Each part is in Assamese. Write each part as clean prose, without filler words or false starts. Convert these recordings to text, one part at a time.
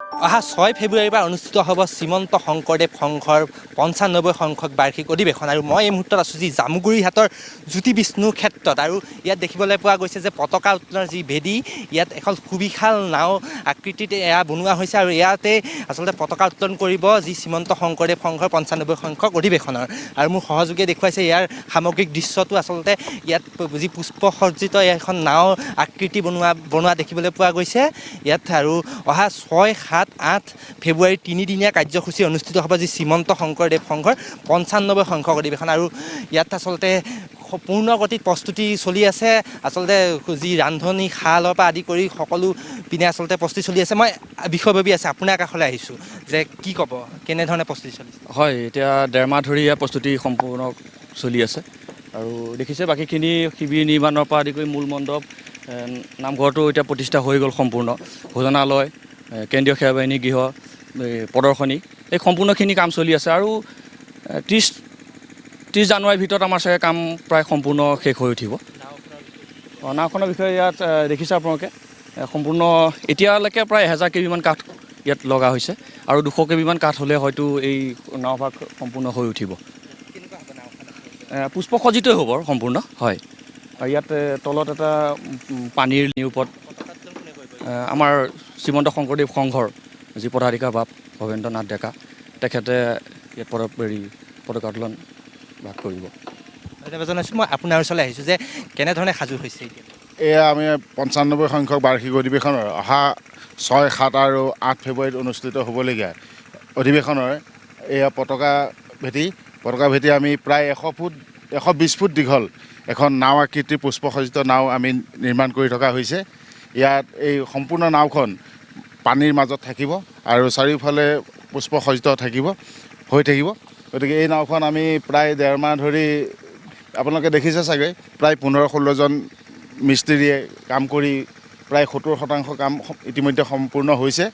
অহা 6 ফেব্ৰুৱাৰীৰ পৰা অনুষ্ঠিত হ'ব শ্ৰীমন্ত শংকৰদেৱ সংঘৰ 95 সংখ্যক বাৰ্ষিক অধিৱেশন আৰু মই এই মুহূৰ্তত আছোঁ যি জামুগুৰিহাটৰ জ্যোতি বিষ্ণু ক্ষেত্ৰত আৰু ইয়াত দেখিবলৈ পোৱা গৈছে যে পতাকা উত্তোলনৰ যি ভেদী ইয়াত এখন সুবিশাল নাও আকৃতিত এয়া বনোৱা হৈছে আৰু ইয়াতে আচলতে পতাকা উত্তোলন কৰিব যি শ্ৰীমন্ত শংকৰদেৱ সংঘৰ 95 সংখ্যক অধিৱেশনৰ আৰু মোৰ সহযোগীয়ে দেখুৱাইছে ইয়াৰ সামগ্ৰিক দৃশ্যটো আচলতে ইয়াত যি পুষ্পসজ্জিত এখন নাও আকৃতি বনোৱা দেখিবলৈ পোৱা গৈছে ইয়াত আৰু অহা 6, 7, 8 ফেব্ৰুৱাৰীৰ 3দিনীয়া কাৰ্যসূচী অনুষ্ঠিত হ'ব যি শ্ৰীমন্ত শংকৰদেৱ সংঘৰ 95 সংখ্যক অধিৱেশন আৰু ইয়াত আচলতে পূৰ্ণ গতিত প্ৰস্তুতি চলি আছে আচলতে যি ৰান্ধনি শালৰ পৰা আদি কৰি সকলো পিনে আচলতে প্ৰস্তুতি চলি আছে মই বিষয়ববী আছে আপোনাৰ কাষলৈ আহিছোঁ যে কি ক'ব কেনেধৰণে প্ৰস্তুতি চলিছে হয় এতিয়া 1.5 মাহ ধৰি ইয়াৰ প্ৰস্তুতি সম্পূৰ্ণ চলি আছে আৰু দেখিছে বাকীখিনি শিবিৰ নিৰ্মাণৰ পৰা আদি কৰি মূল মণ্ডপ নামঘৰটো এতিয়া প্ৰতিষ্ঠা হৈ গ'ল সম্পূৰ্ণ ভোজনালয় কেন্দ্ৰীয় সেৱা বাহিনী গৃহ প্ৰদৰ্শনী এই সম্পূৰ্ণখিনি কাম চলি আছে আৰু 30 জানুৱাৰীৰ ভিতৰত আমাৰ চাগে কাম প্ৰায় সম্পূৰ্ণ শেষ হৈ উঠিব নাওখনৰ বিষয়ে ইয়াত দেখিছে আপোনালোকে সম্পূৰ্ণ এতিয়ালৈকে প্ৰায় 1000 কেবিমান কাঠ ইয়াত লগা হৈছে আৰু 200 কেবিমান কাঠ হ'লে হয়তো এই নাওভাগ সম্পূৰ্ণ হৈ উঠিব পুষ্পসজ্জিতই হ'ব সম্পূৰ্ণ হয় আৰু ইয়াত তলত এটা পানীৰ ওপৰত আমাৰ শ্ৰীমন্ত শংকৰদেৱ সংঘৰ যি পদাধিকাৰ বাপ ভৱেন্দ্ৰ নাথ ডেকা তেখেতে ইয়াত পতাকা উত্তোলন ভাগ কৰিব ধন্যবাদ জনাইছোঁ মই আপোনাৰ ওচৰলৈ আহিছোঁ যে কেনেধৰণে সাজু হৈছে এতিয়া এয়া আমি 95 সংখ্যক বাৰ্ষিক অধিৱেশনৰ অহা 6, 7 আৰু 8 ফেব্ৰুৱাৰীত অনুষ্ঠিত হ'বলগীয়া অধিৱেশনৰ এয়া পতাকা ভেটি আমি প্ৰায় 120 ফুট দীঘল এখন নাও আকৃতিৰ পুষ্পসজ্জিত নাও আমি নিৰ্মাণ কৰি থকা হৈছে ইয়াত এই সম্পূৰ্ণ নাওখন পানীৰ মাজত থাকিব আৰু চাৰিওফালে পুষ্পসজ্জিত হৈ থাকিব গতিকে এই নাওখন আমি প্ৰায় 1.5 মাহ ধৰি আপোনালোকে দেখিছে চাগে প্ৰায় 15-16 জন মিস্ত্ৰীয়ে কাম কৰি প্ৰায় 70% কাম ইতিমধ্যে সম্পূৰ্ণ হৈছে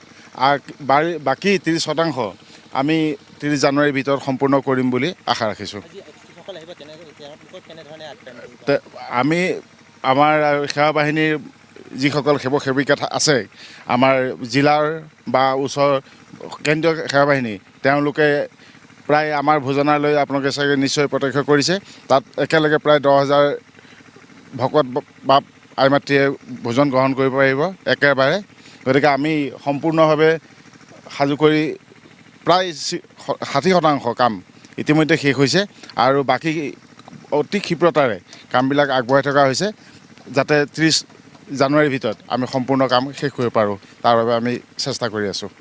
আৰু বাকী 30% আমি 30 জানুৱাৰীৰ ভিতৰত সম্পূৰ্ণ কৰিম বুলি আশা ৰাখিছোঁ আমি আমাৰ সেৱা বাহিনীৰ যিসকল সেৱিকা আছে আমাৰ জিলাৰ বা ওচৰ কেন্দ্ৰীয় সেৱা বাহিনী তেওঁলোকে প্ৰায় আমাৰ ভোজনালয় আপোনালোকে চাগে নিশ্চয় প্ৰত্যক্ষ কৰিছে তাত একেলগে প্ৰায় 10,000 ভকত বা আই মাতৃয়ে ভোজন গ্ৰহণ কৰিব পাৰিব একেবাৰে গতিকে আমি সম্পূৰ্ণভাৱে সাজু কৰি প্ৰায় 60% কাম ইতিমধ্যে শেষ হৈছে আৰু বাকী অতি ক্ষীপ্ৰতাৰে কামবিলাক আগবঢ়াই থকা হৈছে যাতে 30 জানুৱাৰীৰ ভিতৰত আমি সম্পূৰ্ণ কাম শেষ কৰিব পাৰোঁ তাৰ বাবে আমি চেষ্টা কৰি আছোঁ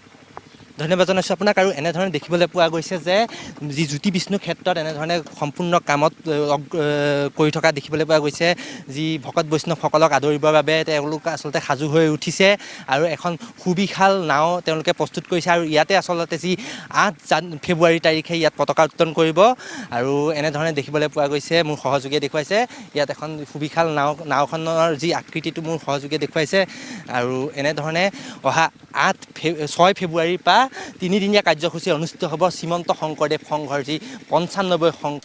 ধন্যবাদ জনাইছোঁ আপোনাক আৰু এনেধৰণে দেখিবলৈ পোৱা গৈছে যে যি জ্যোতি বিষ্ণু ক্ষেত্ৰত এনেধৰণে সম্পূৰ্ণ কামত কৰি থকা দেখিবলৈ পোৱা গৈছে যি ভকত বৈষ্ণৱসকলক আদৰিবৰ বাবে তেওঁলোক আচলতে সাজু হৈ উঠিছে আৰু এখন সুবিশাল নাও তেওঁলোকে প্ৰস্তুত কৰিছে আৰু ইয়াতে আচলতে যি 8 ফেব্ৰুৱাৰী তাৰিখে ইয়াত পতাকা উত্তোলন কৰিব আৰু এনেধৰণে দেখিবলৈ পোৱা গৈছে মোৰ সহযোগীয়ে দেখুৱাইছে ইয়াত এখন সুবিশাল নাওখনৰ যি আকৃতিটো মোৰ সহযোগীয়ে দেখুৱাইছে আৰু এনেধৰণে অহা 6 ফেব্ৰুৱাৰীৰ পৰা 3দিনীয়া কাৰ্যসূচী অনুষ্ঠিত হ'ব শ্ৰীমন্ত শংকৰদেৱ সংঘৰ যি 95